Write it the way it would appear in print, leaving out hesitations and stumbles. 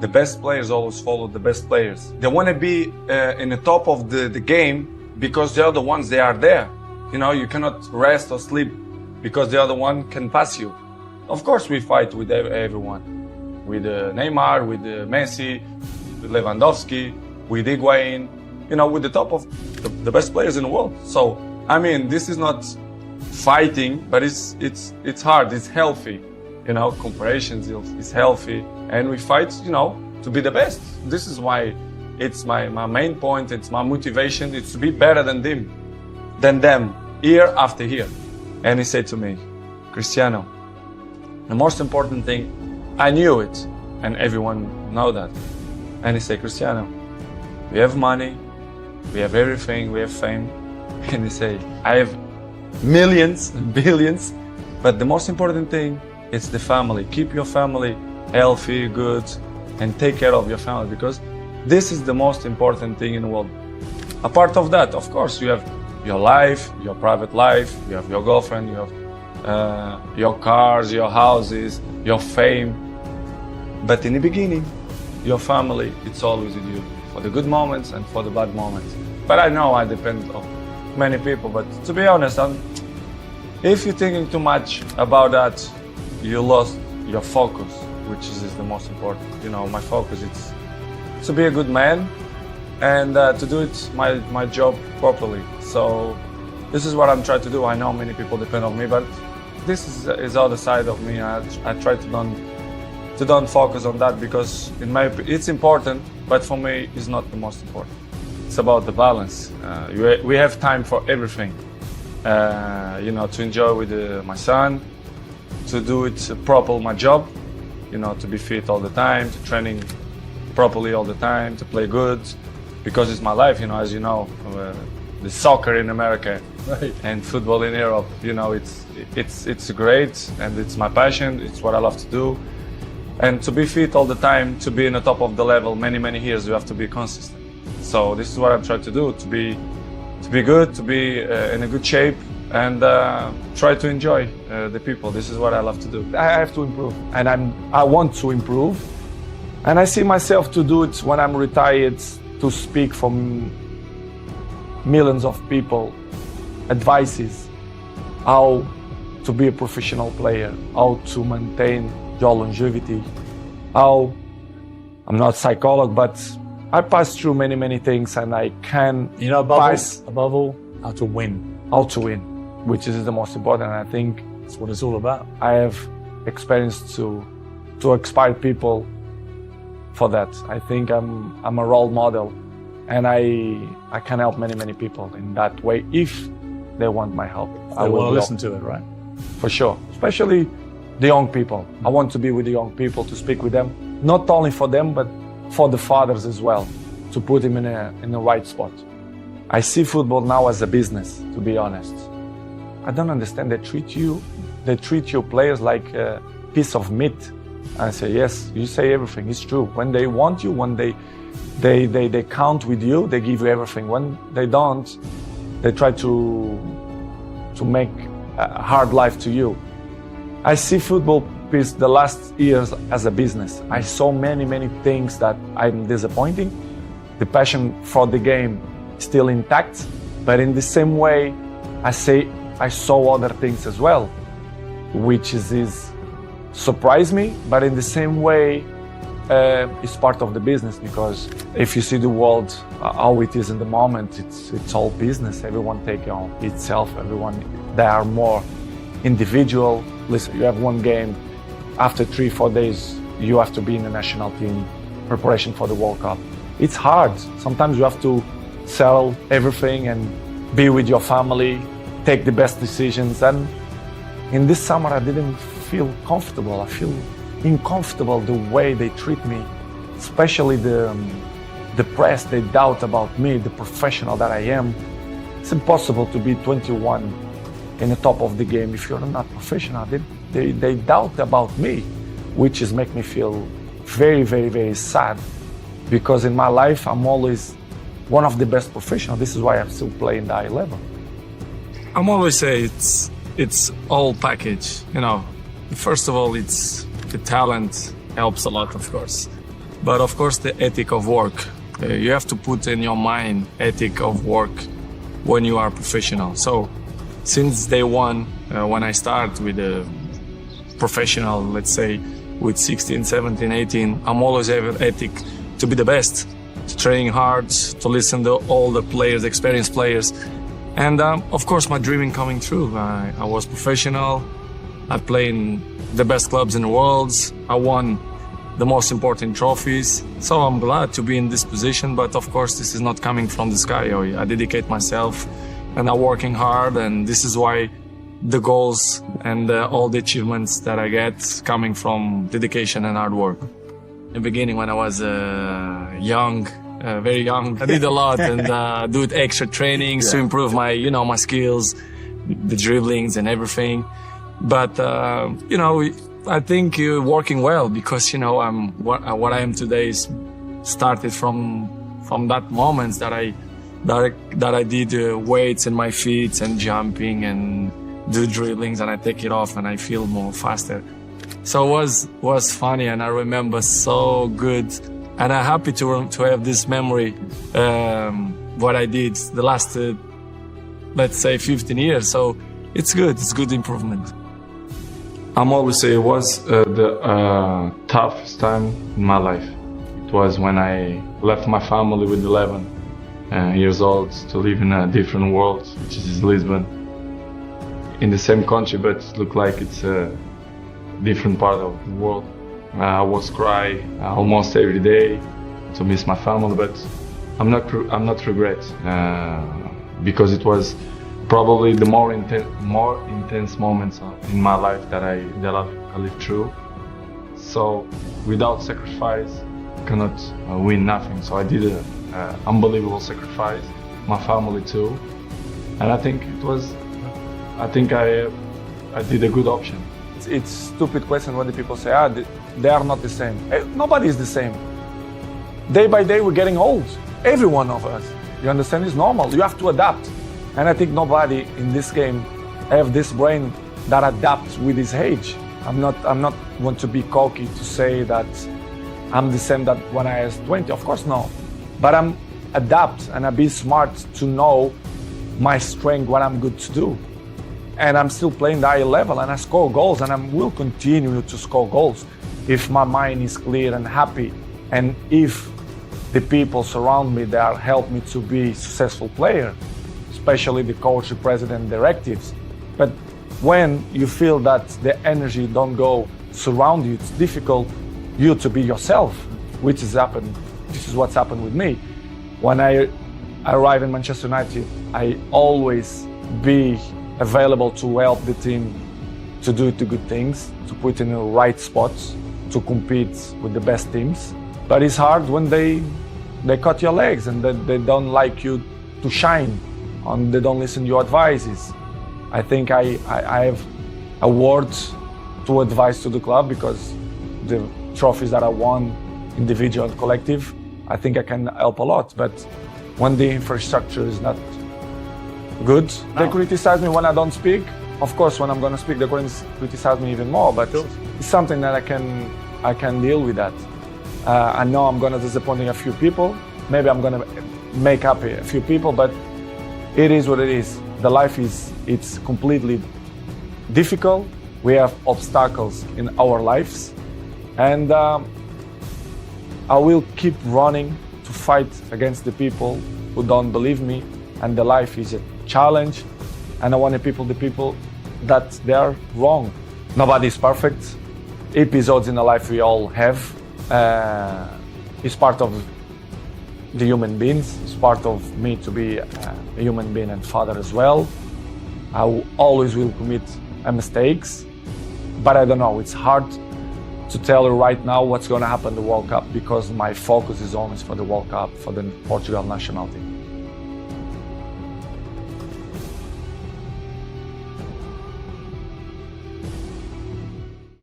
The best players always follow the best players. They want to be in the top of the game because the other ones, they are there. You know, you cannot rest or sleep because the other one can pass you. Of course, we fight with everyone. With Neymar, with Messi, with Lewandowski, with Higuain, you know, with the top of the best players in the world. So, I mean, this is not fighting, but it's hard, it's healthy. You know, comparisons is healthy, and we fight, you know, to be the best. This is why it's my main point, it's my motivation, it's to be better than them, year after year. And he said to me, Cristiano, the most important thing, I knew it, and everyone know that. And he said, Cristiano, we have money, we have everything, we have fame. And he said, I have millions, billions, but the most important thing is the family. Keep your family healthy, good, and take care of your family, because this is the most important thing in the world. Apart of that, of course, you have your life, your private life, you have your girlfriend, you have your cars, your houses, your fame. But in the beginning, your family, it's always with you, for the good moments and for the bad moments. But I know I depend on many people, but to be honest, if you're thinking too much about that, you lost your focus, which is the most important. You know, my focus is to be a good man and to do it my job properly. So this is what I'm trying to do. I know many people depend on me, but this is other side of me. I try to don't focus on that, because it's important, but for me it's not the most important. It's about the balance. We have time for everything. You know, to enjoy with my son, to do it properly, my job, you know, to be fit all the time, to training properly all the time, to play good, because it's my life, you know, as you know, the soccer in America, right, and football in Europe, you know, it's great, and it's my passion, it's what I love to do. And to be fit all the time, to be in the top of the level many years, you have to be consistent. So this is what I'm trying to do, to be good, to be in a good shape, and try to enjoy the people. This is what I love to do. I have to improve, and I want to improve, and I see myself to do it when I'm retired, to speak for millions of people, advices, how to be a professional player, how to maintain your longevity, how, I'm not a psychologist, but I passed through many things, and I can, you know, above all, how to win. How to win, which is the most important. I think that's what it's all about. I have experienced to inspire people for that. I think I'm a role model, and I can help many people in that way if they want my help. I want to listen to it, right? For sure, especially the young people. I want to be with the young people, to speak with them, not only for them, but for the fathers as well, to put them in the right spot. I see football now as a business, to be honest. I don't understand. They treat your players like a piece of meat. I say, yes, you say everything, it's true. When they want you, when they count with you, they give you everything. When they don't, they try to make a hard life to you. I see football the last years as a business. I saw many things that I'm disappointing. The passion for the game still intact, but in the same way, I saw other things as well, which is surprised me, but in the same way, it's part of the business, because if you see the world, how it is in the moment, it's all business. Everyone take on itself, they are more individual. Listen, you have one game, after 3-4 days, you have to be in the national team, preparation for the World Cup. It's hard. Sometimes you have to sell everything and be with your family, take the best decisions. And in this summer, I didn't feel comfortable. I feel uncomfortable the way they treat me, especially the press. They doubt about me, the professional that I am. It's impossible to be 21 in the top of the game if you're not professional. They doubt about me, which is make me feel very sad, because in my life I'm always one of the best professionals. This is why I'm still playing the high level. I'm always say it's all package. You know, first of all, it's the talent helps a lot, of course, but of course the ethic of work. You have to put in your mind ethic of work when you are professional. So since day one, when I start with a professional, let's say with 16, 17, 18, I'm always have ethic to be the best, to train hard, to listen to all the players, experienced players. And of course my dreaming coming true. I was professional, I played in the best clubs in the world, I won the most important trophies. So I'm glad to be in this position, but of course this is not coming from the sky. I dedicate myself and I'm working hard, and this is why the goals and all the achievements that I get coming from dedication and hard work. In the beginning, when I was young, very young, I did a lot and do extra trainings to improve my, my skills, the dribblings and everything. But, I think you're working well because, what I am today is started from that moment that I did weights in my feet and jumping and do dribblings, and I take it off and I feel more faster. So it was funny, and I remember so good, and I'm happy to have this memory, what I did the last, let's say 15 years. So it's good improvement. I'm always say it was the toughest time in my life. It was when I left my family with 11 years old to live in a different world, which is Lisbon, in the same country, but it looked like it's a different part of the world. I was cry almost every day to miss my family, but I'm not regret because it was probably the more intense moments in my life that I lived through. So without sacrifice, you cannot win nothing. So I did an unbelievable sacrifice, my family too, and I think I did a good option. It's stupid question when the people say, they are not the same. Nobody is the same. Day by day we're getting old. Every one of us. You understand? It's normal. You have to adapt. And I think nobody in this game have this brain that adapts with his age. I'm not want to be cocky to say that I'm the same that when I was 20. Of course no. But I'm adapt and I be smart to know my strength, what I'm good to do. And I'm still playing the high level and I score goals and I will continue to score goals if my mind is clear and happy, and if the people surround me that help me to be a successful player, especially the coach, the president, directives. But when you feel that the energy don't go surround you, it's difficult you to be yourself, which has happened. This is what's happened with me. When I arrive in Manchester United, I always be available to help the team to do the good things, to put in the right spots, to compete with the best teams. But it's hard when they cut your legs and they don't like you to shine, and they don't listen to your advices. I think I have a word to advise to the club because the trophies that I won, individual and collective, I think I can help a lot. But when the infrastructure is not good, they criticize me when I don't speak. Of course, when I'm going to speak, they're going to criticize me even more. But it's something that I can deal with that. I know I'm going to disappoint a few people. Maybe I'm going to make happy a few people, but it is what it is. The life it's completely difficult. We have obstacles in our lives, and I will keep running to fight against the people who don't believe me. And the life is a challenge, and I want the people that they are wrong. Nobody is perfect. Episodes in the life we all have. It's part of the human beings. It's part of me to be a human being and father as well. I always will commit mistakes, but I don't know. It's hard to tell you right now what's going to happen in the World Cup because my focus is always for the World Cup, for the Portugal national team.